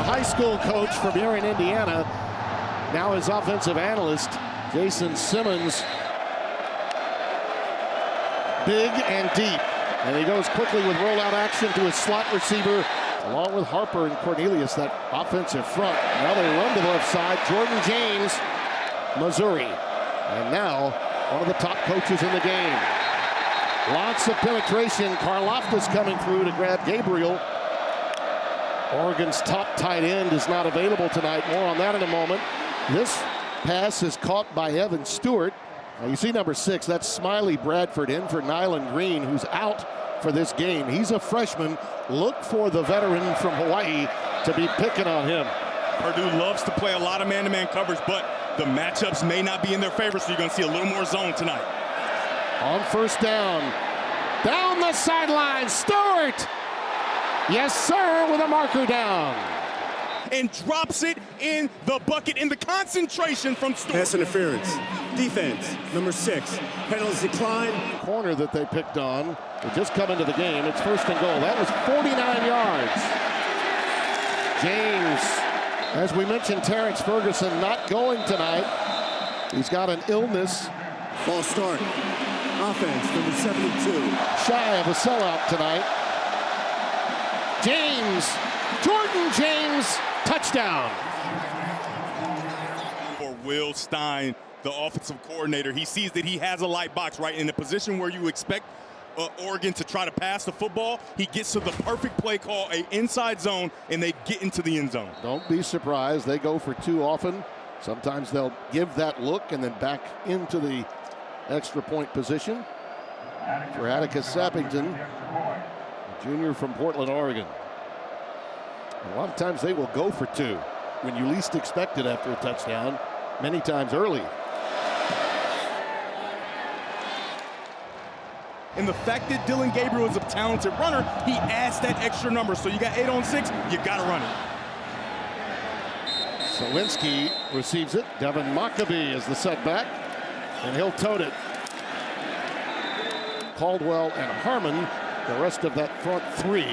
high school coach from here in Indiana. Now his offensive analyst, Jason Simmons. Big and deep. And he goes quickly with rollout action to his slot receiver, along with Harper and Cornelius, that offensive front. Now they run to the left side. Jordan James, Missouri. And now one of the top coaches in the game. Lots of penetration. Karlaftis coming through to grab Gabriel. Oregon's top tight end is not available tonight. More on that in a moment. This pass is caught by Evan Stewart. Now you see number 6, that's Smiley Bradford in for Nyland Green, who's out for this game. He's a freshman. Look for the veteran from Hawaii to be picking on him. Purdue loves to play a lot of man-to-man coverage, but the matchups may not be in their favor, so you're going to see a little more zone tonight. On first down, down the sideline, Stewart! Yes, sir, with a marker down. And drops it in the bucket in the concentration from Stewart. Pass interference. Defense, number 6. Penalties decline. Corner that they picked on. They just come into the game. It's first and goal. That was 49 yards. James, as we mentioned, Terrence Ferguson not going tonight. He's got an illness. False start. Offense, number 72. Shy of a sellout tonight. James, Jordan James, touchdown. For Will Stein, the offensive coordinator, he sees that he has a light box, right? In a position where you expect Oregon to try to pass the football, he gets to the perfect play call, an inside zone, and they get into the end zone. Don't be surprised. They go for 2 often. Sometimes they'll give that look and then back into the extra point position. For Atticus Sappington, a junior from Portland, Oregon. A lot of times they will go for 2 when you least expect it after a touchdown, many times early. And the fact that Dillon Gabriel is a talented runner, he adds that extra number. So you got 8 on 6, you got to run it. Sawinski receives it. Devin Maccabee is the setback, and he'll tote it. Caldwell and Harmon, the rest of that front 3.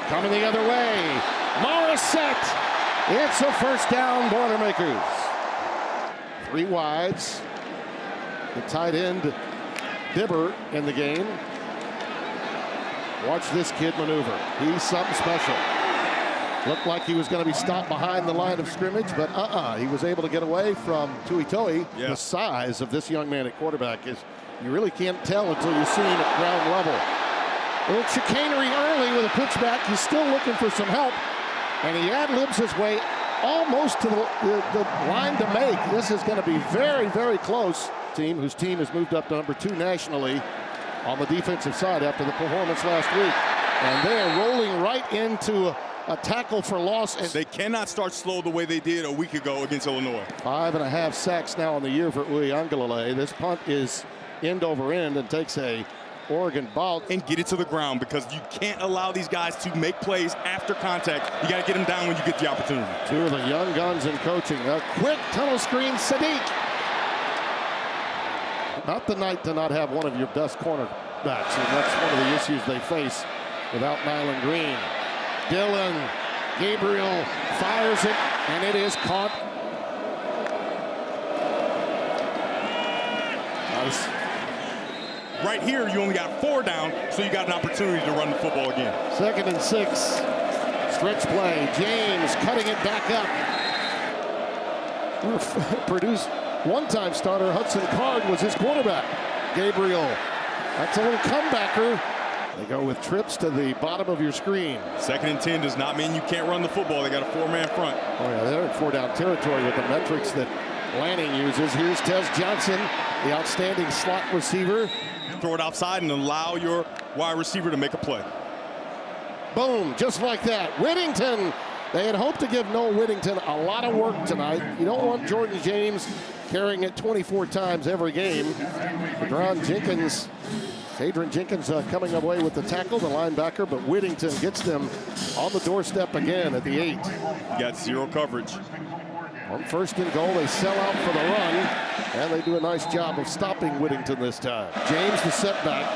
Coming the other way, Morissette. It's a first down, Boilermakers. 3 wides. The tight end, Dibber, in the game. Watch this kid maneuver. He's something special. Looked like he was going to be stopped behind the line of scrimmage, but he was able to get away from Tuitoi. Yeah. The size of this young man at quarterback is, you really can't tell until you see him at ground level. A little chicanery early with a pitchback. He's still looking for some help, and he ad-libs his way almost to the line to make. This is going to be very, very close. Team whose team has moved up to number 2 nationally on the defensive side after the performance last week. And they are rolling right into a tackle for loss. And they cannot start slow the way they did a week ago against Illinois. 5.5 sacks now on the year for Uiagalelei. This punt is end over end and takes a Oregon ball. And get it to the ground, because you can't allow these guys to make plays after contact. You got to get them down when you get the opportunity. 2 of the young guns in coaching. A quick tunnel screen, Sadiq. Not the night to not have one of your best cornerbacks, and that's one of the issues they face without Nyland Green. Dillon Gabriel fires it, and it is caught. Nice. Right here, you only got 4 down, so you got an opportunity to run the football again. 2nd and 6. Stretch play. James cutting it back up. Purdue's one-time starter Hudson Card was his quarterback. Gabriel, that's a little comebacker. They go with trips to the bottom of your screen. 2nd and 10 does not mean you can't run the football. They got a 4-man front. Oh yeah, they're in 4-down territory with the metrics that Lanning uses. Here's Tez Johnson, the outstanding slot receiver. Throw it outside and allow your wide receiver to make a play. Boom, just like that. Whittington. They had hoped to give Noah Whittington a lot of work tonight. You don't want Jordan James carrying it 24 times every game. Adrian Jenkins coming away with the tackle, the linebacker, but Whittington gets them on the doorstep again at the 8. Got 0 coverage. On 1st and goal, they sell out for the run, and they do a nice job of stopping Whittington this time. James, the setback.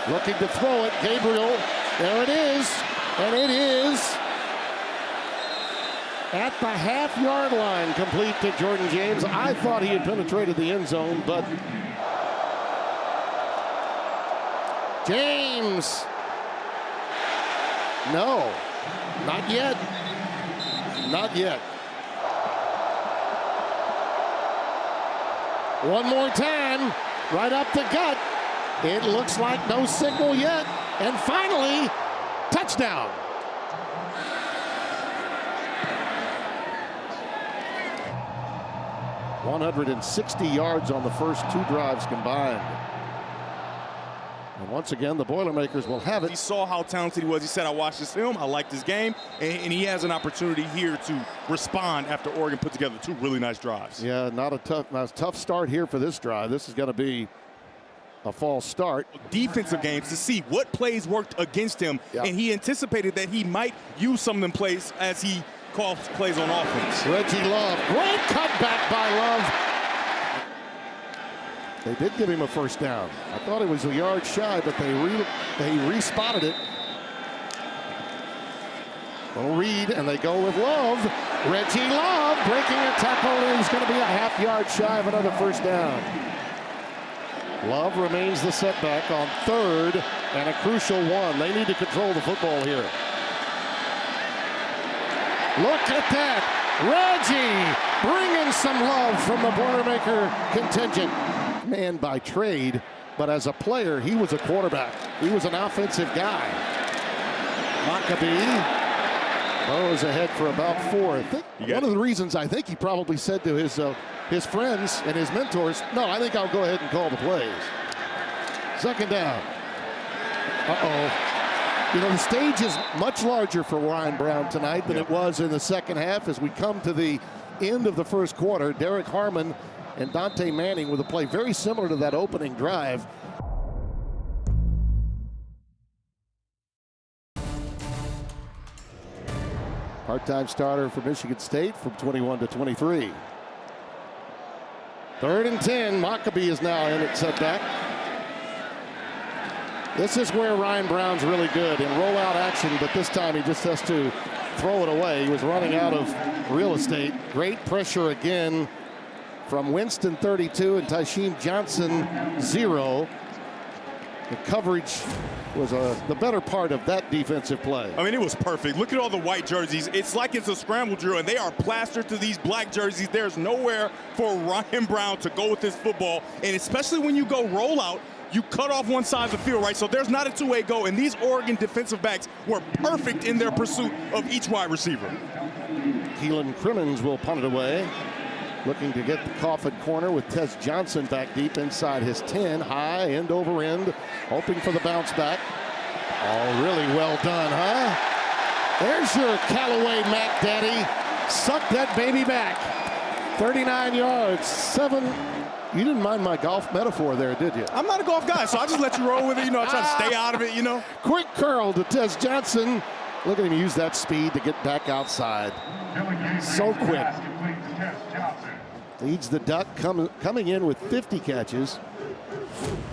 Looking to throw it. Gabriel There it is, and it is at the half-yard line, complete to Jordan James. I thought he had penetrated the end zone, but James, no, not yet, not yet. One more time, right up the gut. It looks like no signal yet, and finally, touchdown. $160 yards on the first two drives combined. And once again, the Boilermakers will have it. He saw how talented he was. He said, I watched this film, I liked his game, and he has an opportunity here to respond after Oregon put together two really nice drives. Yeah, not a tough start here for this drive. This is going to be a false start. Defensive games to see what plays worked against him, and he anticipated that he might use some of them plays as he calls plays on offense. Reggie Love, great cutback by Love. They did give him a first down. I thought it was a yard shy, but they re-spotted it. Little read, and they go with Love. Reggie Love breaking a tackle, and he's going to be a half-yard shy of another first down. Love remains the setback on third and a crucial one. They need to control the football here. Look at that. Reggie bringing some love from the Boilermaker contingent. Man by trade, but as a player, he was a quarterback. He was an offensive guy. Maccabee goes ahead for about 4. I think one of the reasons I think he probably said to his friends and his mentors, no, I think I'll go ahead and call the plays. Second down. You know, the stage is much larger for Ryan Brown tonight than it was in the second half as we come to the end of the first quarter. Derek Harmon and Dante Manning with a play very similar to that opening drive. Part-time starter for Michigan State from 21 to 23. 3rd and 10. Maccabee is now in at setback. This is where Ryan Brown's really good in rollout action, but this time he just has to throw it away. He was running out of real estate. Great pressure again from Winston, 32, and Tysheem Johnson, 0. The coverage was the better part of that defensive play. I mean, it was perfect. Look at all the white jerseys. It's like it's a scramble drill, and they are plastered to these black jerseys. There's nowhere for Ryan Brown to go with this football, and especially when you go rollout, you cut off one side of the field, right? So there's not a two-way go, and these Oregon defensive backs were perfect in their pursuit of each wide receiver. Keelan Crimmins will punt it away. Looking to get the coffin corner with Tez Johnson back deep inside his 10, high end over end, hoping for the bounce back. Oh, really well done, huh? There's your Callaway Mac Daddy. Suck that baby back. 39 yards, 7. You didn't mind my golf metaphor there, did you? I'm not a golf guy, so I'll just let you roll with it. You know, I try to stay out of it, you know. Quick curl to Tez Johnson. Look at him use that speed to get back outside. So quick. Leads the Duck coming in with 50 catches.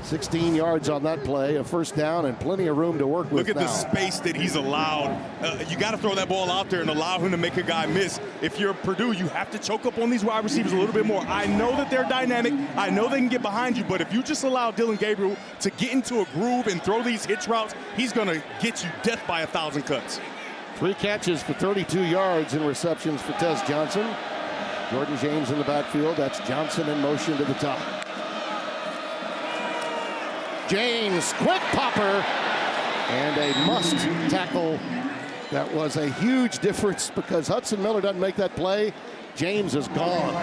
16 yards on that play, a first down, and plenty of room to work with. Look at now. the space that he's allowed. You got to throw that ball out there and allow him to make a guy miss. If you're Purdue, you have to choke up on these wide receivers a little bit more. I know that they're dynamic. I know they can get behind you, but if you just allow Dillon Gabriel to get into a groove and throw these hitch routes, he's going to get you death by 1,000 cuts. 3 catches for 32 yards in receptions for Tez Johnson. Jordan James in the backfield. That's Johnson in motion to the top. James, quick popper, and a must tackle. That was a huge difference because Hudson Miller doesn't make that play. James is gone.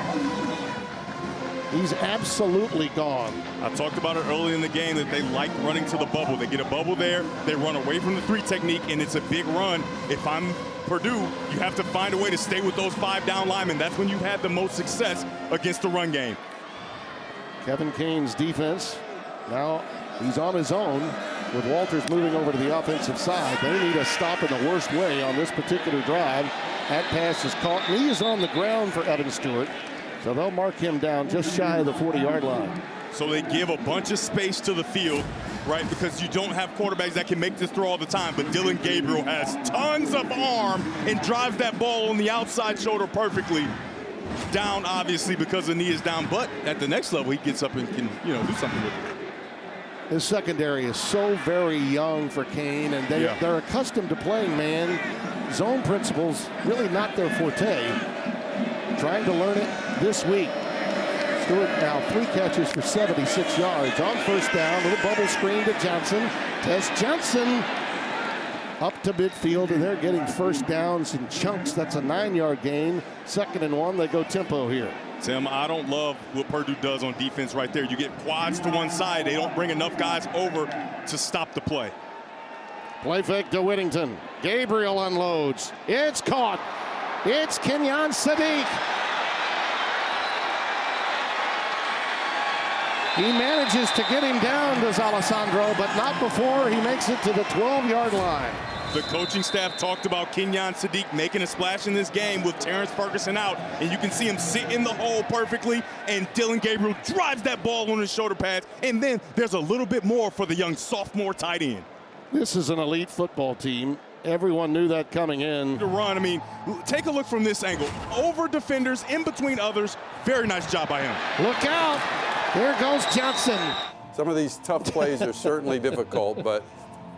He's absolutely gone. I talked about it early in the game that they like running to the bubble. They get a bubble there, they run away from the 3 technique, and it's a big run. If I'm Purdue, you have to find a way to stay with those 5 down linemen. That's when you've had the most success against the run game. Kevin Kane's defense, now he's on his own with Walters moving over to the offensive side. They need a stop in the worst way on this particular drive. That pass is caught. He is on the ground for Evan Stewart. So they'll mark him down just shy of the 40-yard line. So they give a bunch of space to the field. right? Because you don't have quarterbacks that can make this throw all the time. But Dillon Gabriel has tons of arm and drives that ball on the outside shoulder perfectly. Down, obviously, because the knee is down. But at the next level, he gets up and can, do something with it. His secondary is so very young for Kane, and they're accustomed to playing man. Zone principles really not their forte. Trying to learn it this week. Stewart now 3 catches for 76 yards. On first down, little bubble screen to Johnson. As Johnson up to midfield, and they're getting first downs in chunks. That's a 9-yard gain. 2nd and 1, they go tempo here. Tim, I don't love what Purdue does on defense right there. You get quads to one side. They don't bring enough guys over to stop the play. Play fake to Whittington. Gabriel unloads. It's caught. It's Kenyon Sadiq. He manages to get him down, does Alessandro, but not before he makes it to the 12-yard line. The coaching staff talked about Kenyon Sadiq making a splash in this game with Terrence Ferguson out, and you can see him sit in the hole perfectly, and Dillon Gabriel drives that ball on his shoulder pads, and then there's a little bit more for the young sophomore tight end. This is an elite football team. Everyone knew that coming in. To run, I mean, take a look from this angle. Over defenders, in between others. Very nice job by him. Look out. There goes Johnson. Some of these tough plays are certainly difficult, but,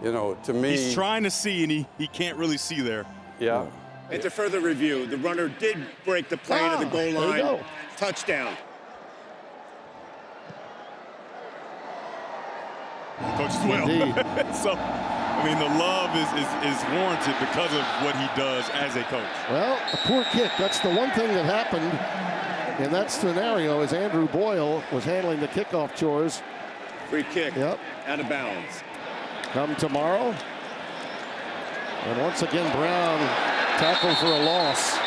to me. He's trying to see, and he can't really see there. Yeah. And to further review, the runner did break the plane of the goal line. Touchdown. Coach as well. So, I mean, the love is warranted because of what he does as a coach. Well, a poor kick. That's the one thing that happened in that scenario is Andrew Boyle was handling the kickoff chores. Free kick. Yep. Out of bounds. Come tomorrow. And once again, Brown tackled for a loss.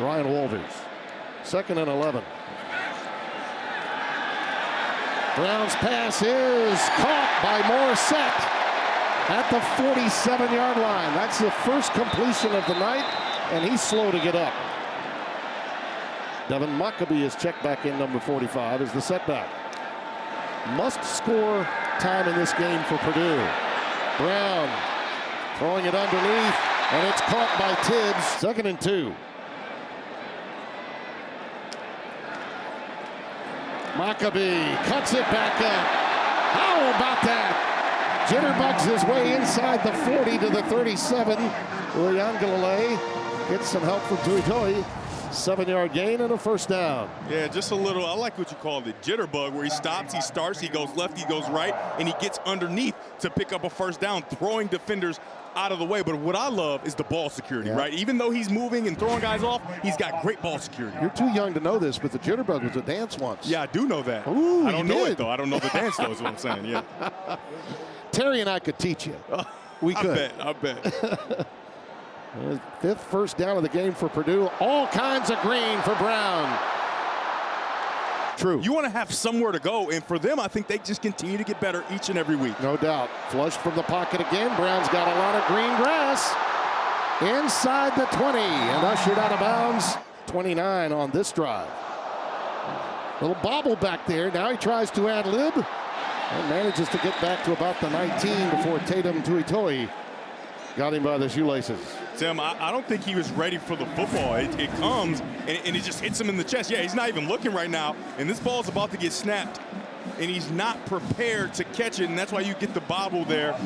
Ryan Walters. 2nd and 11. Brown's pass is caught by Morissette at the 47-yard line. That's the first completion of the night, and he's slow to get up. Devin Maccabee is checked back in, number 45, is the setback. Must score time in this game for Purdue. Brown throwing it underneath, and it's caught by Tibbs. 2nd and 2. Maccabee cuts it back up. How about that? Jitterbugs his way inside the 40 to the 37. Uyangalele gets some help from Tuitoi. 7-yard gain and a first down. Yeah, just a little, I like what you call it, jitterbug, where he stops, he starts, he goes left, he goes right, and he gets underneath to pick up a first down, throwing defenders out of the way. But what I love is the ball security, right? Even though he's moving and throwing guys off, he's got great ball security. You're too young to know this, but the jitterbug was a dance once. Yeah, I do know that. Ooh, I don't know it, though. I don't know the dance, though, is what I'm saying, yeah. Terry and I could teach you. We could. I bet. 5th first down of the game for Purdue. All kinds of green for Brown. True. You want to have somewhere to go, and for them, I think they just continue to get better each and every week. No doubt. Flushed from the pocket again. Brown's got a lot of green grass. Inside the 20 and ushered out of bounds. 29 on this drive. Little bobble back there. Now he tries to ad lib and manages to get back to about the 19 before Tatum Tuitoi got him by the shoelaces. Tim, I don't think he was ready for the football. It comes, and it just hits him in the chest. Yeah, he's not even looking right now, and this ball's about to get snapped, and he's not prepared to catch it, and that's why you get the bobble there.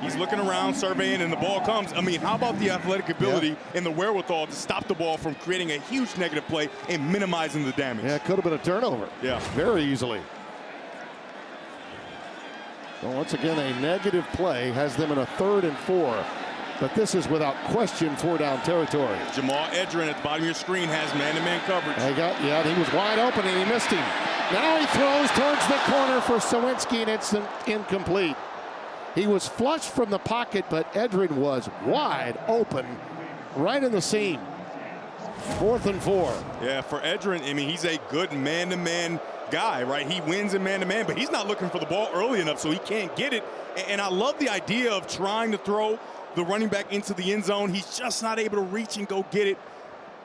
He's looking around, surveying, and the ball comes. I mean, how about the athletic ability and the wherewithal to stop the ball from creating a huge negative play and minimizing the damage? Yeah, it could have been a turnover. Yeah. Very easily. Well, once again, a negative play has them in a 3rd and 4. But this is without question 4-down territory. Jamal Edrin at the bottom of your screen has man-to-man coverage. He was wide open and he missed him. Now he throws towards the corner for Sawinski, and it's incomplete. He was flushed from the pocket, but Edrin was wide open right in the seam. 4th and 4. Yeah, for Edrin, I mean, he's a good man-to-man guy, right? He wins in man-to-man, but he's not looking for the ball early enough, so he can't get it. And I love the idea of trying to throw the running back into the end zone. He's just not able to reach and go get it.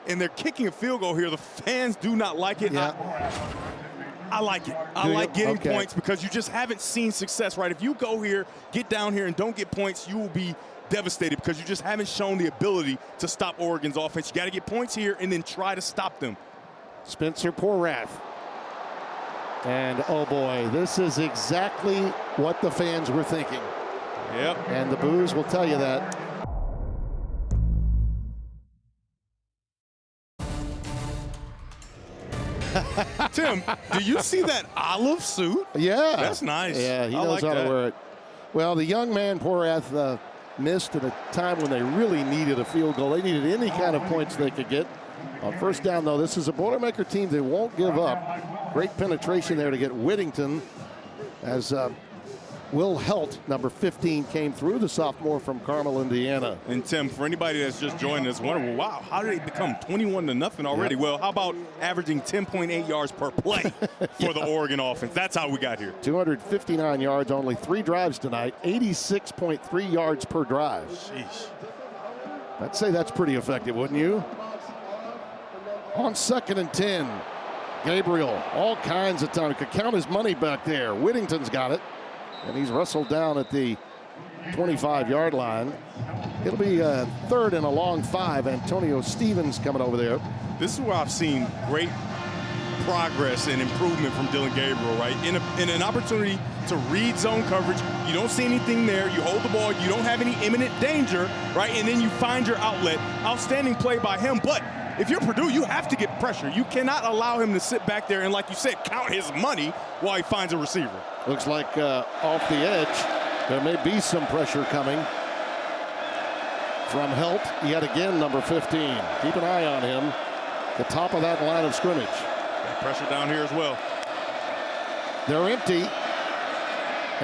And they're kicking a field goal here. The fans do not like it. Yeah. I like it. I like getting points because you just haven't seen success, right? If you go here, get down here, and don't get points, you will be devastated because you just haven't shown the ability to stop Oregon's offense. You got to get points here and then try to stop them. Spencer Porath. And, oh, boy, this is exactly what the fans were thinking. Yep. And the boos will tell you that. Tim, do you see that olive suit? Yeah. That's nice. Yeah, he knows how to wear it. Well, the young man, Porath, missed at a time when they really needed a field goal. They needed any kind of points they could get. On first down, though, this is a Boilermaker team that won't give up. Great penetration there to get Whittington as Will Helt, number 15, came through, the sophomore from Carmel, Indiana. And Tim, for anybody that's just joined us, wondering, well, wow, how did they become 21-0 already? Yep. Well, how about averaging 10.8 yards per play for the Oregon offense? That's how we got here. 259 yards, only 3 drives tonight, 86.3 yards per drive. Sheesh. I'd say that's pretty effective, wouldn't you? On 2nd and 10, Gabriel, all kinds of time. Could count his money back there. Whittington's got it. And he's wrestled down at the 25-yard line. It'll be a 3rd and a long 5. Antonio Stevens coming over there. This is where I've seen great progress and improvement from Dillon Gabriel, right? In an opportunity to read zone coverage, you don't see anything there. You hold the ball. You don't have any imminent danger, right? And then you find your outlet. Outstanding play by him. But if you're Purdue, you have to get pressure. You cannot allow him to sit back there and, like you said, count his money while he finds a receiver. Looks like off the edge, there may be some pressure coming from Helt. Yet again, number 15. Keep an eye on him. The top of that line of scrimmage. Got pressure down here as well. They're empty.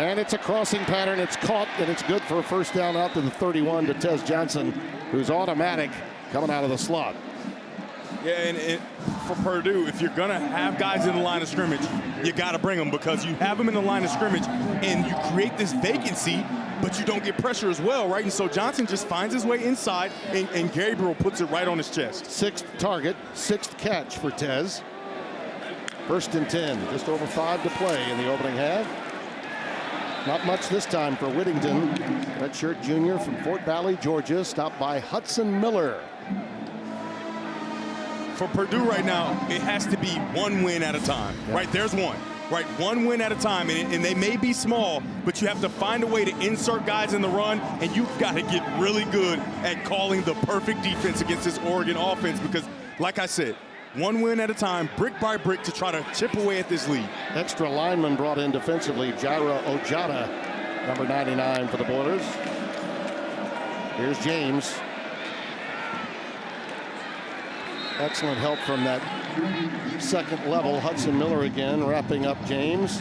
And it's a crossing pattern. It's caught, and it's good for a first down out to the 31 to Tez Johnson, who's automatic coming out of the slot. Yeah, and for Purdue, if you're going to have guys in the line of scrimmage, you got to bring them because you have them in the line of scrimmage and you create this vacancy, but you don't get pressure as well, right? And so Johnson just finds his way inside, and Gabriel puts it right on his chest. 6th target, 6th catch for Tez. 1st and 10, just over 5 to play in the opening half. Not much this time for Whittington. Redshirt junior from Fort Valley, Georgia, stopped by Hudson Miller. For Purdue right now, it has to be one win at a time, right? There's one, right? One win at a time, and they may be small, but you have to find a way to insert guys in the run, and you've got to get really good at calling the perfect defense against this Oregon offense because, like I said, one win at a time, brick by brick, to try to chip away at this lead. Extra lineman brought in defensively, Jaira Ojada, number 99 for the Boilers. Here's James. Excellent help from that second level. Hudson Miller again, wrapping up James.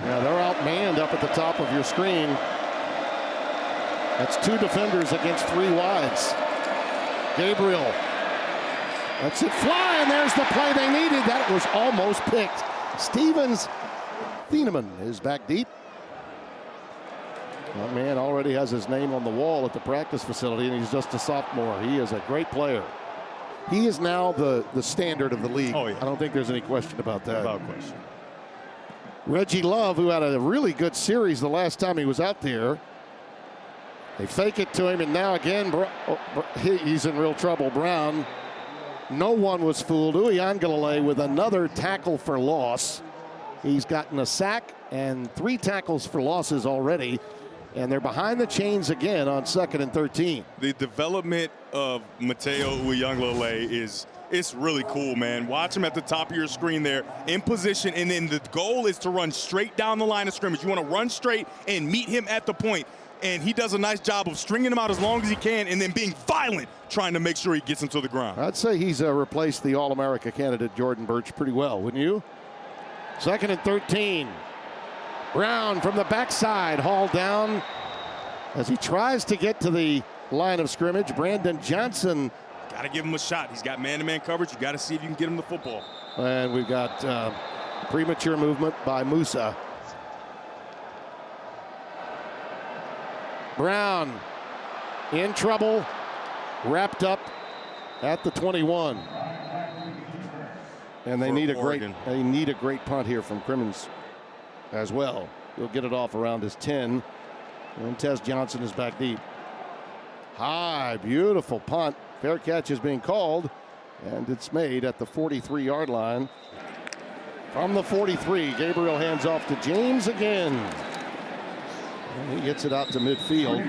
Yeah, they're outmanned up at the top of your screen. That's 2 defenders against 3 wides. Gabriel. That's it, fly, and there's the play they needed. That was almost picked. Stevens Thieneman is back deep. That man already has his name on the wall at the practice facility, and he's just a sophomore. He is a great player. He is now the standard of the league. Oh, yeah. I don't think there's any question about that. Without question. Reggie Love, who had a really good series the last time he was out there. They fake it to him, and now again, he's in real trouble. Brown. No one was fooled. Uiagalelei with another tackle for loss. He's gotten a sack and 3 tackles for losses already. And they're behind the chains again on 2nd and 13. The development of Mateo Uiagalelei it's really cool, man. Watch him at the top of your screen there in position, and then the goal is to run straight down the line of scrimmage. You want to run straight and meet him at the point. And he does a nice job of stringing him out as long as he can and then being violent, trying to make sure he gets him to the ground. I'd say he's replaced the All-America candidate Jordan Birch pretty well, wouldn't you? 2nd and 13. Brown from the backside, hauled down as he tries to get to the line of scrimmage. Brandon Johnson. Got to give him a shot. He's got man-to-man coverage. You got to see if you can get him the football. And we've got premature movement by Musa. Brown in trouble, wrapped up at the 21. And they for need Oregon. they need a great punt here from Crimmins as well. He'll get it off around his 10. And Tez Johnson is back deep. High, beautiful punt. Fair catch is being called, and it's made at the 43-yard line. From the 43, Gabriel hands off to James again. And he gets it out to midfield.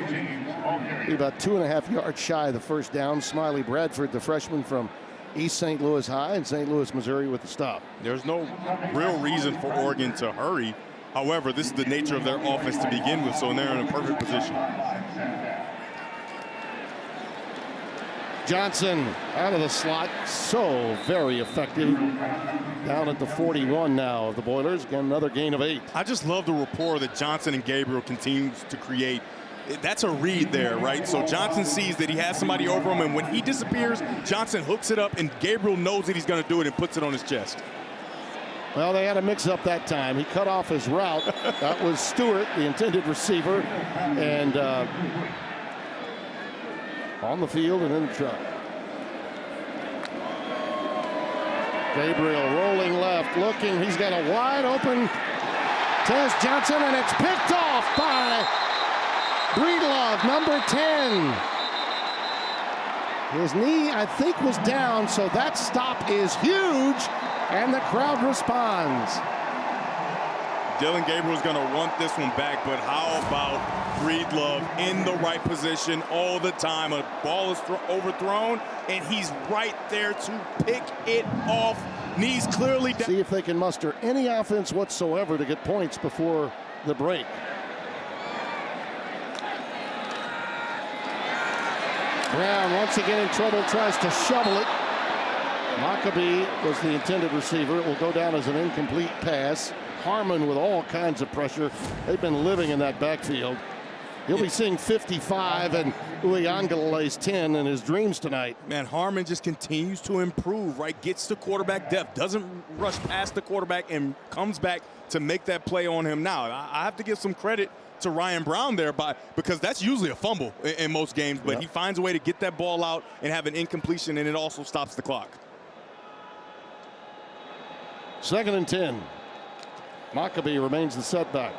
Be about 2.5 yards shy of the first down. Smiley Bradford, the freshman from East St. Louis High in St. Louis, Missouri, with the stop. There's no real reason for Oregon to hurry. However, this is the nature of their offense to begin with, so they're in a perfect position. Johnson out of the slot, so very effective. Down at the 41 now of the Boilers. Again, another gain of 8. I just love the rapport that Johnson and Gabriel continues to create. That's a read there, right? So Johnson sees that he has somebody over him, and when he disappears, Johnson hooks it up, and Gabriel knows that he's going to do it and puts it on his chest. Well, they had a mix-up that time. He cut off his route. That was Stewart, the intended receiver, and on the field and in the truck. Gabriel rolling left, looking. He's got a wide open Tez Johnson, and it's picked off by Breedlove, number 10. His knee, I think, was down, so that stop is huge, and the crowd responds. Dillon Gabriel's going to want this one back, but how about Breedlove in the right position all the time? A ball is overthrown, and he's right there to pick it off. Knees clearly down. See if they can muster any offense whatsoever to get points before the break. Brown once again in trouble, tries to shovel it. Maccabee was the intended receiver. It will go down as an incomplete pass. Harmon with all kinds of pressure. They've been living in that backfield. He'll be seeing 55 and Uiagalelei's 10 in his dreams tonight. Man, Harmon just continues to improve, right? Gets to quarterback depth, doesn't rush past the quarterback, and comes back to make that play on him. Now, I have to give some credit to Ryan Brown there because that's usually a fumble in most games, but he finds a way to get that ball out and have an incompletion, and it also stops the clock. 2nd and 10. Maccabee remains the setback.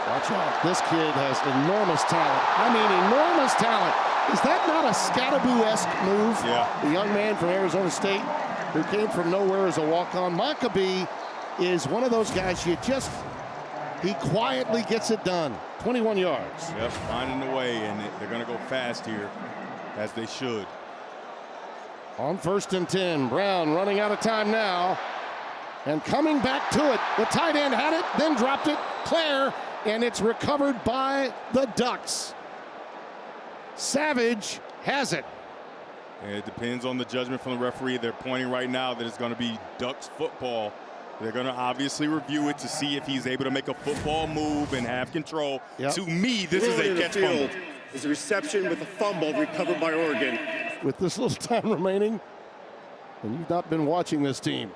Watch out. This kid has enormous talent. I mean, enormous talent. Is that not a Scatteroo-esque move? Yeah. The young man from Arizona State who came from nowhere as a walk-on. Maccabee is one of those guys he quietly gets it done. 21 yards. Yep, finding a way, and they're going to go fast here, as they should. On 1st and 10, Brown running out of time now. And coming back to it. The tight end had it, then dropped it. Claire, and it's recovered by the Ducks. Savage has it. And it depends on the judgment from the referee. They're pointing right now that it's going to be Ducks football. They're going to obviously review it to see if he's able to make a football move and have control. Yep. To me, this is a catch fumble. Is a reception with a fumble recovered by Oregon. With this little time remaining, and you've not been watching this team.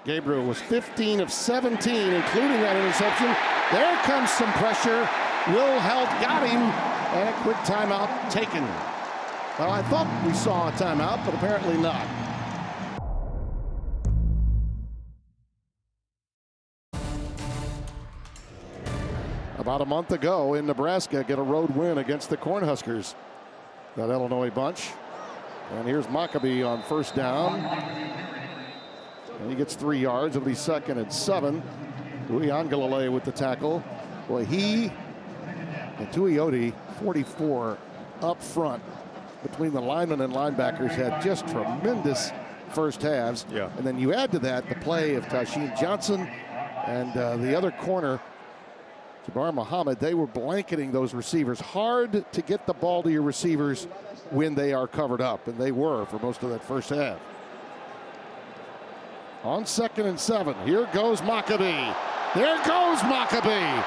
Gabriel was 15 of 17, including that interception. There comes some pressure. Will Held got him, and a quick timeout taken. Well, I thought we saw a timeout, but apparently not. About a month ago in Nebraska, get a road win against the Cornhuskers, that Illinois bunch. And here's Maccabee on 1st down. And he gets 3 yards. It'll be 2nd and 7. Uiagalelei with the tackle. Boy, he and Tuioti, 44 up front between the linemen and linebackers, had just tremendous first halves. Yeah. And then you add to that the play of Tasheen Johnson and the other corner, Jabbar Muhammad. They were blanketing those receivers. Hard to get the ball to your receivers when they are covered up, and they were for most of that first half. On 2nd and 7, here goes Maccabee. There goes Maccabee.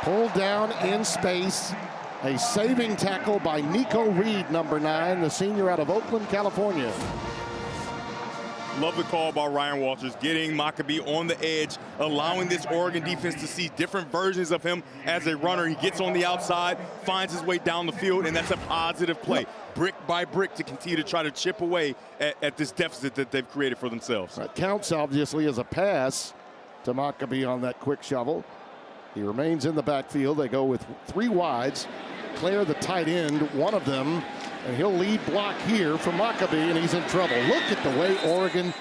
Pulled down in space. A saving tackle by Nico Reed, number 9, the senior out of Oakland, California. Love the call by Ryan Walters, getting Maccabee on the edge, allowing this Oregon defense to see different versions of him as a runner. He gets on the outside, finds his way down the field, and that's a positive play. Brick by brick to continue to try to chip away at this deficit that they've created for themselves. That counts, obviously, as a pass to Maccabee on that quick shovel. He remains in the backfield. They go with 3 wides. Claire, the tight end, one of them, and he'll lead block here for Maccabee, and he's in trouble. Look at the way Oregon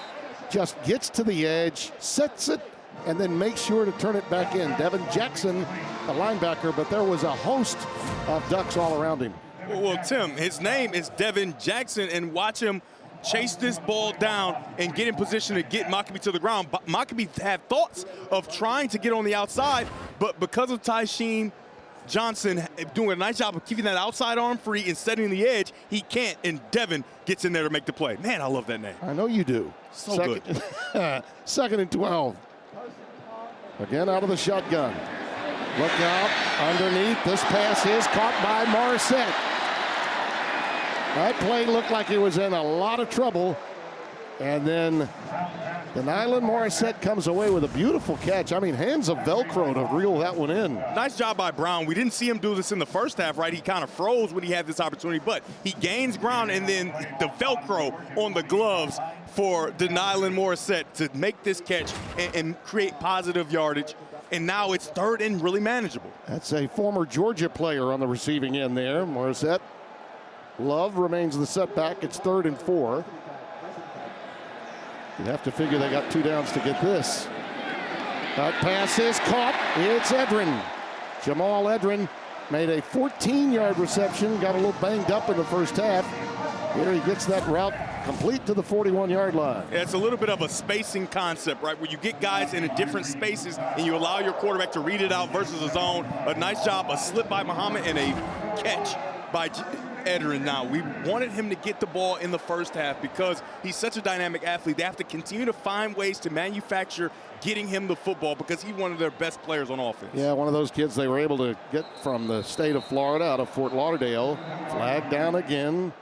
just gets to the edge, sets it, and then makes sure to turn it back in. Devin Jackson, a linebacker, but there was a host of Ducks all around him. Well, Tim, his name is Devin Jackson, and watch him chase this ball down and get in position to get Maccabee to the ground. But Maccabee had thoughts of trying to get on the outside, but because of Tysheen Johnson doing a nice job of keeping that outside arm free and setting the edge, he can't, and Devin gets in there to make the play. Man, I love that name. I know you do. So good. 2nd and 12. Again out of the shotgun. Look out underneath. This pass is caught by Morissette. That play looked like he was in a lot of trouble. And then Nyland Morissette comes away with a beautiful catch. I mean, hands of Velcro to reel that one in. Nice job by Brown. We didn't see him do this in the first half, right? He kind of froze when he had this opportunity, but he gains ground, and then the Velcro on the gloves for Nyland Morissette to make this catch and create positive yardage. And now it's 3rd and really manageable. That's a former Georgia player on the receiving end there, Morissette. Love remains the setback. It's 3rd and 4. You have to figure they got 2 downs to get this. That pass is caught. It's Edrin. Jamal Edrin made a 14-yard reception, got a little banged up in the first half. Here he gets that route complete to the 41-yard line. Yeah, it's a little bit of a spacing concept, right, where you get guys in different spaces and you allow your quarterback to read it out versus a zone. A nice job, a slip by Muhammad, and a catch by Edrin. Now, we wanted him to get the ball in the first half because he's such a dynamic athlete. They have to continue to find ways to manufacture getting him the football because he's one of their best players on offense. Yeah, one of those kids they were able to get from the state of Florida out of Fort Lauderdale. Flag down again.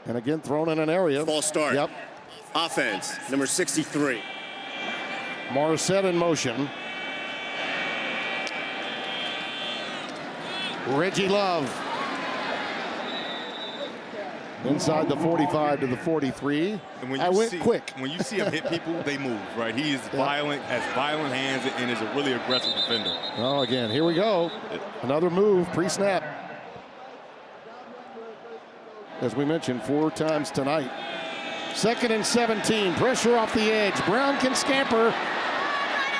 And again, thrown in an area. False start. Yep. Offense, number 63. Morissette in motion. Reggie Love. Inside the 45 to the 43. And when I you went see, quick. When you see him hit people, they move, right? He is violent, has violent hands, and is a really aggressive defender. Oh, again, here we go. Another move, pre-snap. As we mentioned, 4 times tonight. 2nd and 17, pressure off the edge. Brown can scamper.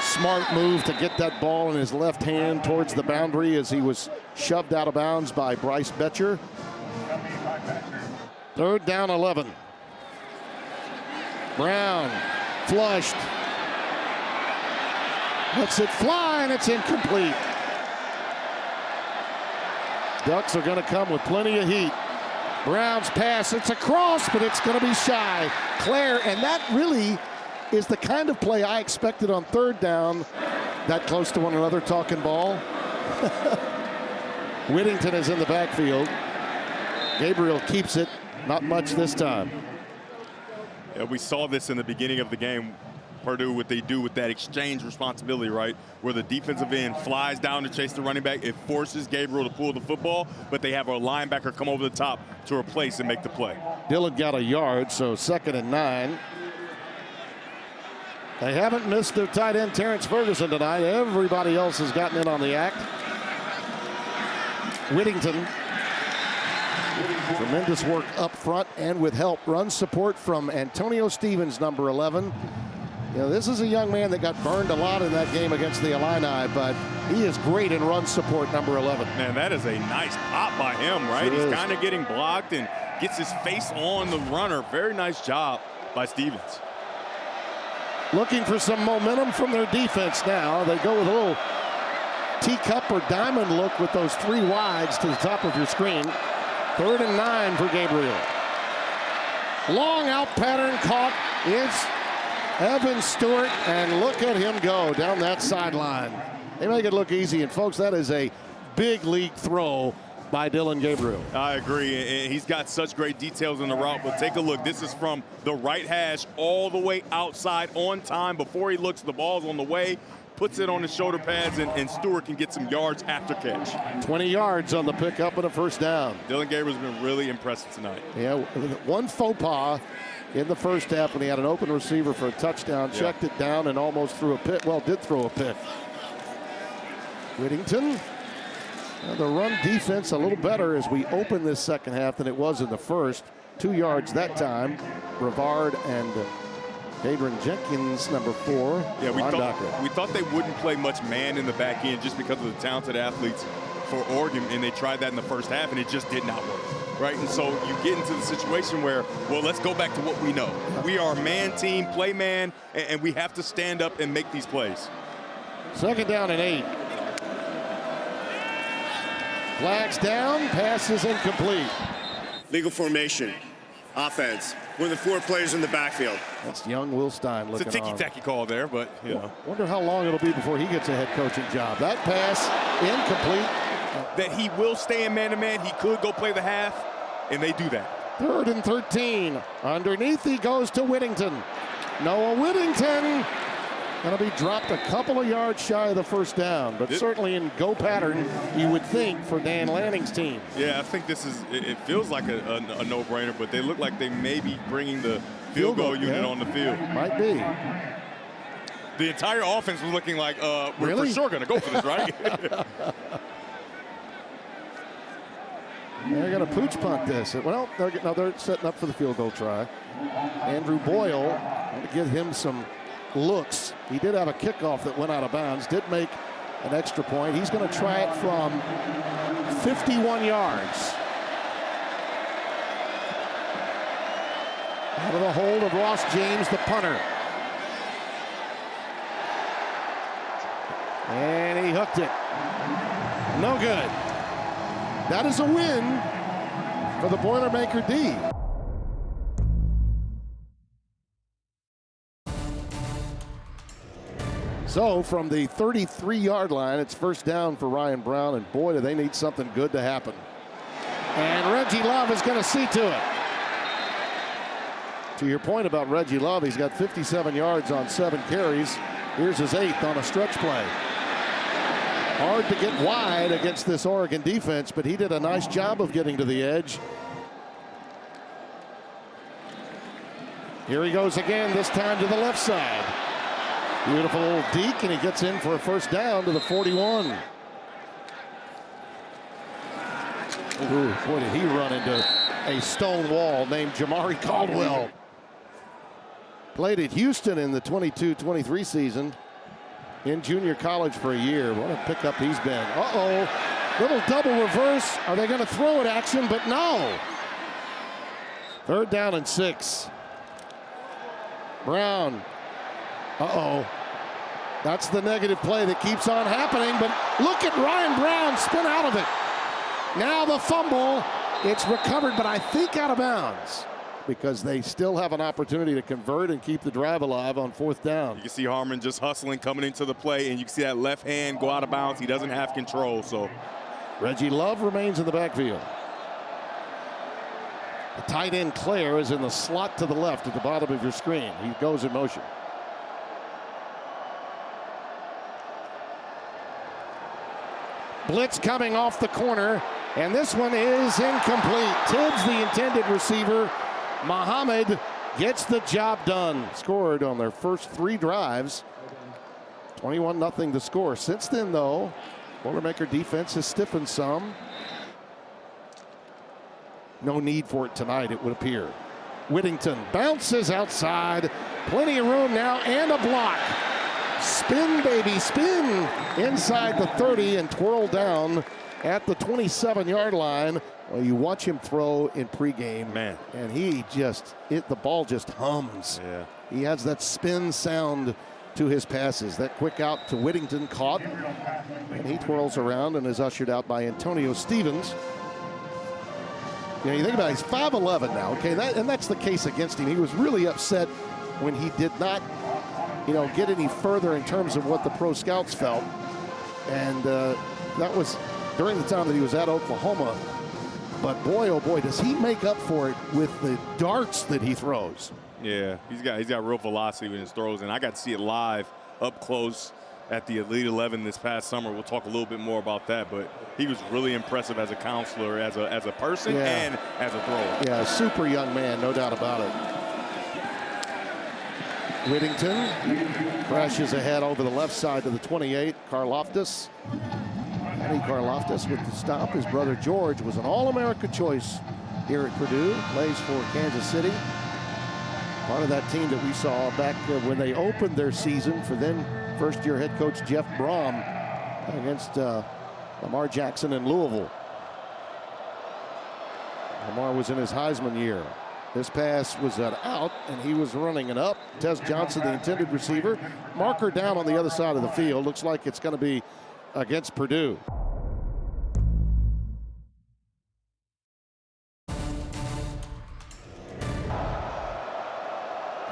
Smart move to get that ball in his left hand towards the boundary as he was shoved out of bounds by Bryce Betcher. 3rd down 11. Brown flushed. Lets it fly, and it's incomplete. Ducks are going to come with plenty of heat. Brown's pass, it's across, but it's going to be shy. Claire, and that really is the kind of play I expected on 3rd down. That close to one another, talking ball. Whittington is in the backfield. Gabriel keeps it. Not much this time. Yeah, we saw this in the beginning of the game. Purdue, what they do with that exchange responsibility, right? Where the defensive end flies down to chase the running back. It forces Gabriel to pull the football, but they have a linebacker come over the top to replace and make the play. Dillon got a yard, so 2nd and 9. They haven't missed their tight end Terrence Ferguson tonight. Everybody else has gotten in on the act. Whittington. Tremendous work up front and with help. Run support from Antonio Stevens, number 11. You know, this is a young man that got burned a lot in that game against the Illini, but he is great in run support, number 11. Man, that is a nice pop by him, right? It He's is. kind of getting blocked and gets his face on the runner. Very nice job by Stevens. Looking for some momentum from their defense now. They go with a little teacup or diamond look with those 3 wides to the top of your screen. 3rd and 9 for Gabriel. Long out pattern caught. It's Evan Stewart, and look at him go down that sideline. They make it look easy, and folks, that is a big league throw by Dillon Gabriel. I agree, and he's got such great details in the route, but take a look. This is from the right hash all the way outside on time. Before he looks, the ball's on the way. puts it on his shoulder pads, and Stewart can get some yards after catch. 20 yards on the pickup and a first down. Dillon Gabriel's been really impressive tonight. Yeah, one faux pas in the first half when he had an open receiver for a touchdown, checked it down and almost threw a pick. Well, did throw a pick. Whittington. The run defense a little better as we open this second half than it was in the first. 2 yards that time. Brevard and Adrian Jenkins, number 4. Yeah, we thought they wouldn't play much man in the back end just because of the talented athletes for Oregon, and they tried that in the first half, and it just did not work, right? And so you get into the situation where, well, let's go back to what we know. We are a man team, play man, and we have to stand up and make these plays. Second down and 8. Flags down, pass is incomplete. Legal formation, offense. One of the 4 players in the backfield. That's young Will Stein looking It's a ticky-tacky call there, but, you know. Wonder how long it'll be before he gets a head coaching job. That pass, incomplete. That he will stay in man-to-man. He could go play the half, and they do that. 3rd and 13. Underneath he goes to Whittington. Noah Whittington going to be dropped a couple of yards shy of the first down, but certainly in go pattern, you would think, for Dan Lanning's team. Yeah, I think this is, it feels like a no-brainer, but they look like they may be bringing the field goal unit on the field. Might be. The entire offense was looking like, we're Really? for sure going to go for this, right? They're going to pooch punt this. Well, they're setting up for the field goal try. Andrew Boyle, going to give him some looks. He did have a kickoff that went out of bounds, did make an extra point. He's going to try it from 51 yards. Out of the hold of Ross James, the punter. And he hooked it. No good. That is a win for the Boilermaker D. So from the 33-yard line, it's first down for Ryan Brown, and boy, do they need something good to happen. And Reggie Love is going to see to it. To your point about Reggie Love, he's got 57 yards on 7 carries. Here's his 8th on a stretch play. Hard to get wide against this Oregon defense, but he did a nice job of getting to the edge. Here he goes again, this time to the left side. Beautiful little deke, and he gets in for a first down to the 41. Ooh, boy, did he run into a stone wall named Jamari Caldwell. Played at Houston in the 22-23 season. In junior college for a year. What a pickup he's been. Uh-oh. Little double reverse. Are they going to throw it action? But no. 3rd down and 6. Brown. Uh-oh. That's the negative play that keeps on happening. But look at Ryan Brown spin out of it. Now the fumble. It's recovered, but I think out of bounds, because they still have an opportunity to convert and keep the drive alive on 4th down. You can see Harmon just hustling, coming into the play, and you can see that left hand go out of bounds. He doesn't have control, so. Reggie Love remains in the backfield. The tight end Claire is in the slot to the left at the bottom of your screen. He goes in motion. Blitz coming off the corner, and this one is incomplete. Tibbs, the intended receiver. Muhammad gets the job done. Scored on their first 3 drives. 21-0 the score. Since then, though, Boilermaker defense has stiffened some. No need for it tonight, it would appear. Whittington bounces outside. Plenty of room now, and a block. Spin, baby, spin inside the 30 and twirl down at the 27-yard line. Well, you watch him throw in pregame, man, and he just, the ball just hums. Yeah. He has that spin sound to his passes. That quick out to Whittington caught, and he twirls around and is ushered out by Antonio Stevens. You know, you think about it, he's 5'11" now, okay, and that's the case against him. He was really upset when he did not, get any further in terms of what the pro scouts felt, and that was during the time that he was at Oklahoma. But boy, oh boy, does he make up for it with the darts that he throws. Yeah, he's got real velocity in his throws, and I got to see it live up close at the Elite 11 this past summer. We'll talk a little bit more about that, but he was really impressive as a counselor, as a person, and as a thrower. Yeah, super young man, no doubt about it. Whittington crashes ahead over the left side to the 28. Karloftis. Eddie Karloftis with the stop. His brother George was an All-America choice here at Purdue. Plays for Kansas City. Part of that team that we saw back when they opened their season for then first-year head coach Jeff Brom against Lamar Jackson in Louisville. Lamar was in his Heisman year. This pass was an out, and he was running it up. Tez Johnson, the intended receiver. Marker down on the other side of the field. Looks like it's going to be against Purdue.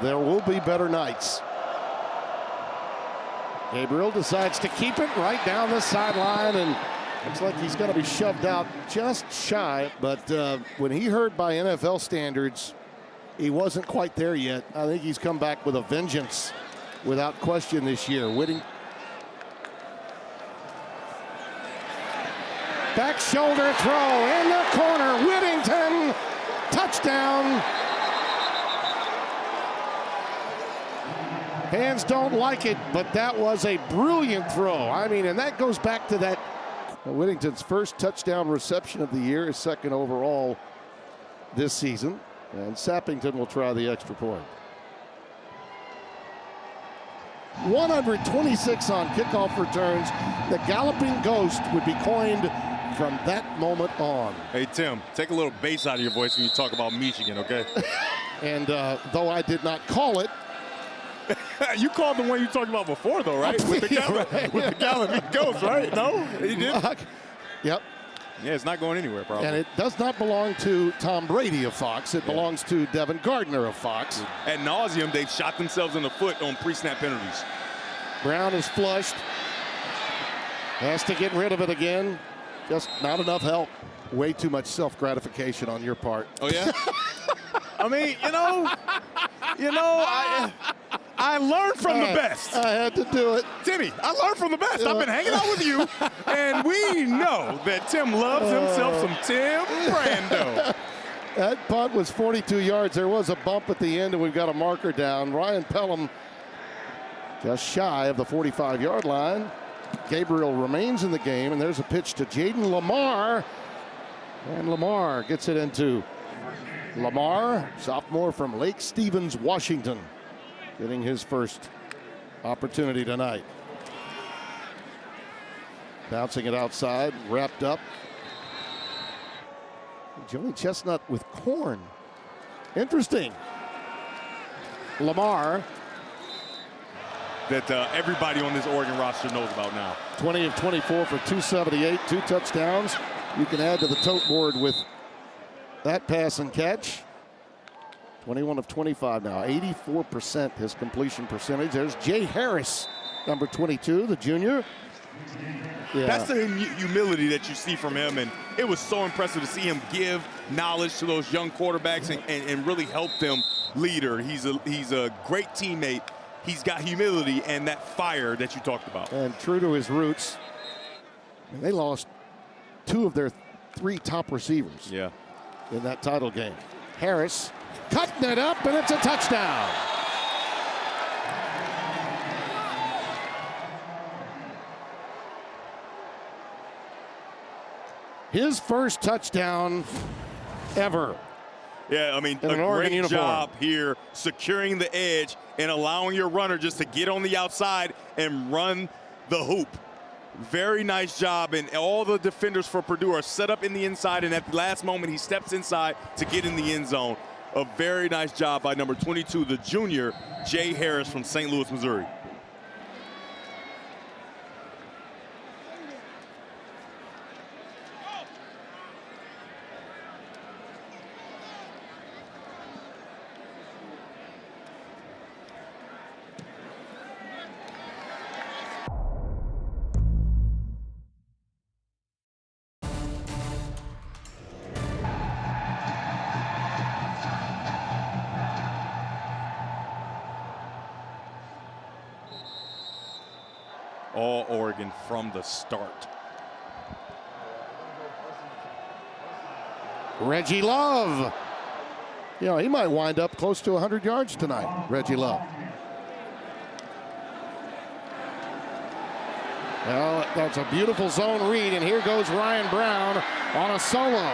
There will be better nights. Gabriel decides to keep it right down the sideline, and looks like he's going to be shoved out just shy. But when he heard by NFL standards, he wasn't quite there yet. I think he's come back with a vengeance without question this year. Back shoulder throw in the corner. Whittington, touchdown. Fans don't like it, but that was a brilliant throw. I mean, and that goes back to that Whittington's first touchdown reception of the year, his second overall this season. And Sappington will try the extra point. 126 on kickoff returns. The galloping ghost would be coined from that moment on. Hey, Tim, take a little bass out of your voice when you talk about Michigan, okay? And though I did not call it. You called the one you talked about before, though, right? With the galloping ghost, right? No? He did? Yep. Yeah, it's not going anywhere, probably. And it does not belong to Tom Brady of Fox. It belongs to Devin Gardner of Fox. Ad nauseum, they've shot themselves in the foot on pre-snap penalties. Brown is flushed. Has to get rid of it again. Just not enough help. Way too much self-gratification on your part. Oh, yeah? I mean, I learned from the best. I had to do it. Timmy, I learned from the best. I've been hanging out with you, and we know that Tim loves himself some Tim Brando. That punt was 42 yards. There was a bump at the end, and we've got a marker down. Ryan Pelham just shy of the 45-yard line. Gabriel remains in the game, and there's a pitch to Jaden Lamar. And Lamar gets it into Lamar, sophomore from Lake Stevens, Washington, getting his first opportunity tonight. Bouncing it outside, wrapped up. Joey Chestnut with corn. Interesting. Lamar. That everybody on this Oregon roster knows about now. 20 of 24 for 278, 2 touchdowns. You can add to the tote board with that pass and catch. 21 of 25 now, 84% his completion percentage. There's Jay Harris, number 22, the junior. Yeah. That's the humility that you see from him, and it was so impressive to see him give knowledge to those young quarterbacks and really help them leader. He's a great teammate. He's got humility and that fire that you talked about. And true to his roots, they lost 2 of their 3 top receivers in that title game. Harris cutting it up, and it's a touchdown. His first touchdown ever. Yeah, I mean, a great job here securing the edge and allowing your runner just to get on the outside and run the hoop. Very nice job, and all the defenders for Purdue are set up in the inside, and at the last moment he steps inside to get in the end zone. A very nice job by number 22, the junior, Jay Harris from St. Louis, Missouri. all Oregon from the start. Reggie Love. You know, he might wind up close to 100 yards tonight, Reggie Love. Well, that's a beautiful zone read, and here goes Ryan Brown on a solo.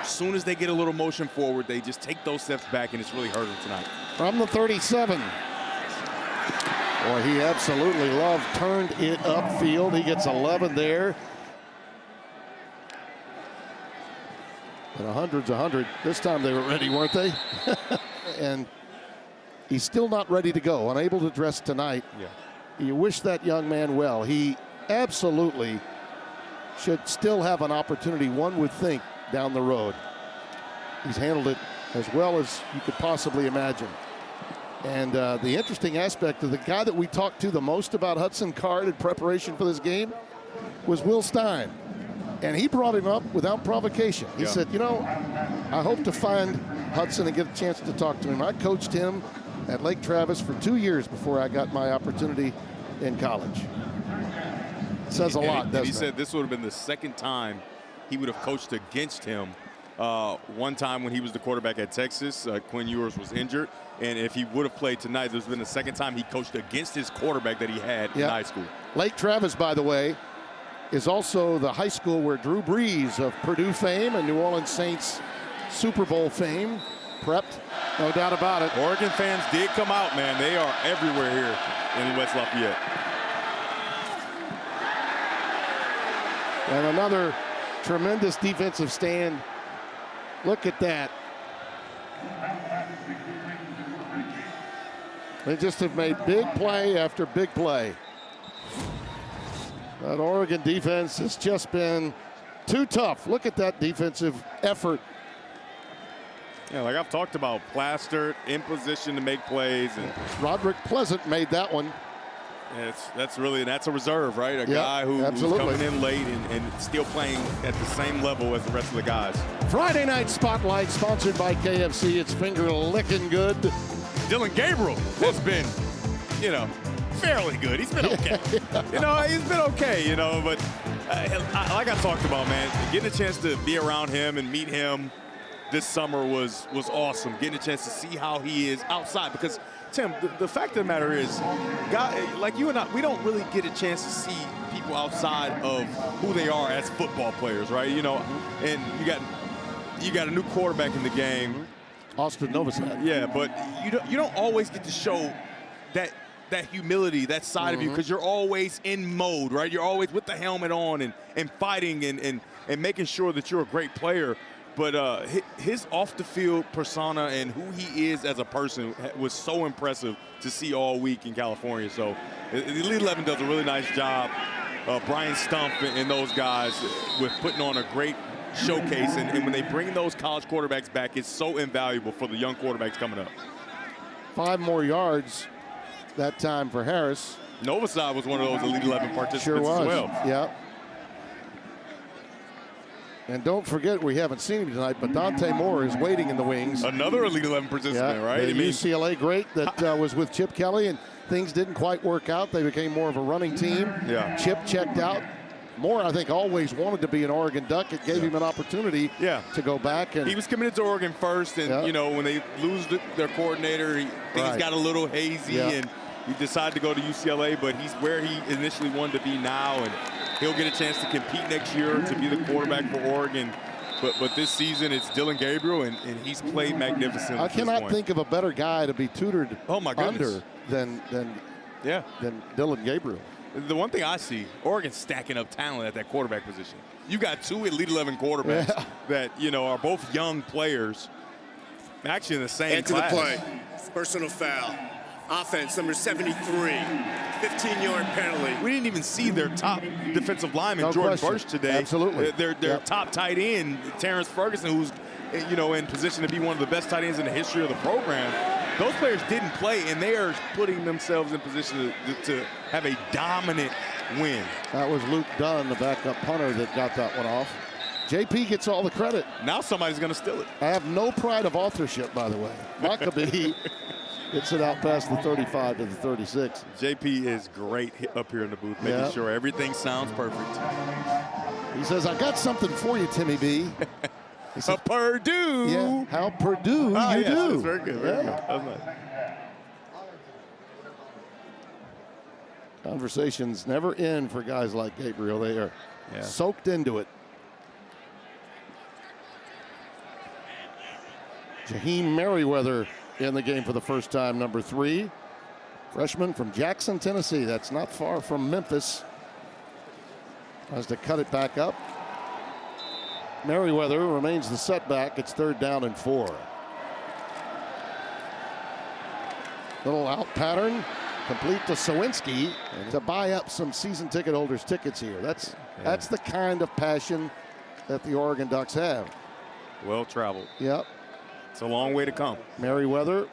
As soon as they get a little motion forward, they just take those steps back, and it's really hurt them tonight. From the 37. Boy, he absolutely loved, turned it upfield. He gets 11 there. And 100's 100. This time they were ready, weren't they? And he's still not ready to go, unable to dress tonight. Yeah. You wish that young man well. He absolutely should still have an opportunity, one would think, down the road. He's handled it as well as you could possibly imagine. And the interesting aspect of the guy that we talked to the most about Hudson Card in preparation for this game was Will Stein. And he brought him up without provocation. He said, you know, I hope to find Hudson and get a chance to talk to him. I coached him at Lake Travis for 2 years before I got my opportunity in college. Says a lot, doesn't it? He said this would have been the second time he would have coached against him. One time when he was the quarterback at Texas, Quinn Ewers was injured. And if he would have played tonight, there's been the second time he coached against his quarterback that he had in high school. Lake Travis, by the way, is also the high school where Drew Brees of Purdue fame and New Orleans Saints Super Bowl fame prepped, no doubt about it. Oregon fans did come out, man. They are everywhere here in West Lafayette. And another tremendous defensive stand. Look at that. They just have made big play after big play. That Oregon defense has just been too tough. Look at that defensive effort. Yeah, like I've talked about, plastered, in position to make plays. And Roderick Pleasant made that one. That's a reserve, right? A guy who's coming in late and still playing at the same level as the rest of the guys. Friday Night Spotlight, sponsored by KFC. It's finger licking good. Dillon Gabriel has been, you know, fairly good. He's been okay. You know, he's been okay, you know, but like I talked about, man, getting a chance to be around him and meet him this summer was awesome. Getting a chance to see how he is outside, because Tim, the fact of the matter is, like you and I, we don't really get a chance to see people outside of who they are as football players, right? You know, and you got a new quarterback in the game, Austin Novosad. Yeah, but you don't always get to show that humility, that side of you, because you're always in mode, right? You're always with the helmet on and fighting and making sure that you're a great player. But his off-the-field persona and who he is as a person was so impressive to see all week in California. So the Elite 11 does a really nice job. Brian Stump and those guys with putting on a great showcase. And when they bring those college quarterbacks back, it's so invaluable for the young quarterbacks coming up. 5 more yards that time for Harris. Novosad was one of those Elite 11 participants as well. Yeah. And don't forget, we haven't seen him tonight, but Dante Moore is waiting in the wings. Another Elite 11 participant, right? The UCLA great that was with Chip Kelly, and things didn't quite work out. They became more of a running team. Yeah. Chip checked out. Moore, I think, always wanted to be an Oregon Duck. It gave him an opportunity to go back. And he was committed to Oregon first, and, you know, when they lose their coordinator, things got a little hazy, and he decided to go to UCLA, but he's where he initially wanted to be now, and he'll get a chance to compete next year to be the quarterback for Oregon. But this season, it's Dillon Gabriel, and he's played magnificently. I cannot think of a better guy to be tutored under than Dillon Gabriel. The one thing I see, Oregon's stacking up talent at that quarterback position. You got 2 Elite 11 quarterbacks that, you know, are both young players, actually in the same class. Into the play. Personal foul. Offense, number 73, 15-yard penalty. We didn't even see their top defensive lineman, Jordan Burch, today. Absolutely. Their top tight end, Terrence Ferguson, who's, you know, in position to be one of the best tight ends in the history of the program. Those players didn't play, and they are putting themselves in position to have a dominant win. That was Luke Dunn, the backup punter, that got that one off. JP gets all the credit. Now somebody's going to steal it. I have no pride of authorship, by the way. Maccabee Gets it out past the 35 to the 36. JP is great up here in the booth, making sure everything sounds perfect. He says, I got something for you, Timmy B. He said, Purdue. Yeah, how Purdue you yes, do. That's very good. Very good. That's nice. Conversations never end for guys like Gabriel. They are soaked into it. Jaheim Merriweather in the game for the first time, number 3. Freshman from Jackson, Tennessee. That's not far from Memphis. Has to cut it back up. Merriweather remains the setback. It's 3rd down and 4. Little out pattern. Complete to Sawinski to buy up some season ticket holders' tickets here. That's the kind of passion that the Oregon Ducks have. Well traveled. Yep. It's a long way to come. Merriweather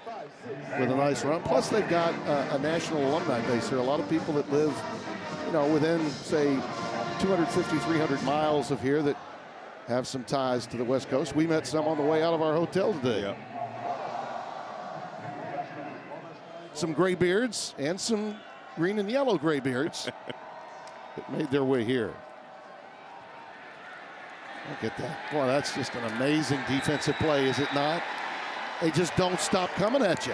with a nice run. Plus, they've got a national alumni base here. A lot of people that live, within, say, 250, 300 miles of here that have some ties to the West Coast. We met some on the way out of our hotel today. Yep. Some gray beards and some green and yellow gray beards that made their way here. Look at that. Boy, that's just an amazing defensive play, is it not? They just don't stop coming at you.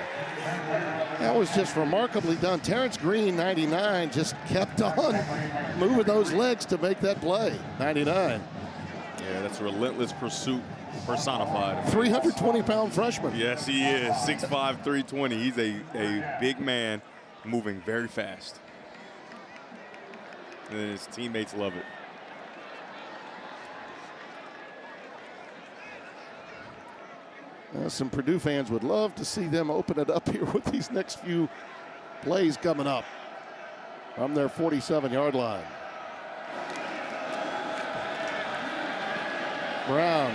That was just remarkably done. Terrence Green, 99, just kept on moving those legs to make that play. 99. Yeah, that's relentless pursuit personified. 320-pound freshman. Yes, he is. 6'5", 320. He's a big man moving very fast. And his teammates love it. Some Purdue fans would love to see them open it up here with these next few plays coming up from their 47-yard line. Brown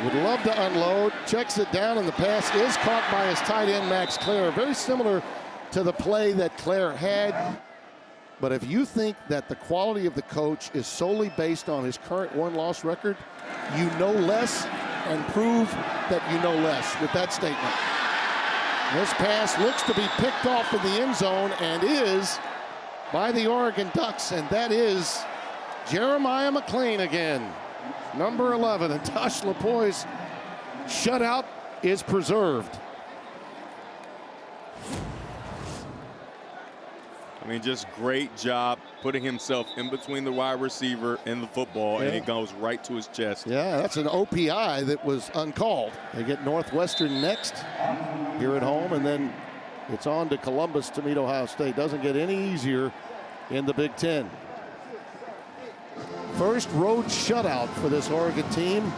would love to unload, checks it down, and the pass is caught by his tight end, Max Clare. Very similar to the play that Clare had. But if you think that the quality of the coach is solely based on his current one-loss record, you know less and prove that you know less with that statement. This pass looks to be picked off in the end zone and is by the Oregon Ducks, and that is Jeremiah McClain again, number 11, and Tosh Lapoy's shutout is preserved. I mean, just great job putting himself in between the wide receiver and the football, and it goes right to his chest. Yeah, that's an OPI that was uncalled. They get Northwestern next here at home, and then it's on to Columbus to meet Ohio State. Doesn't get any easier in the Big Ten. First road shutout for this Oregon team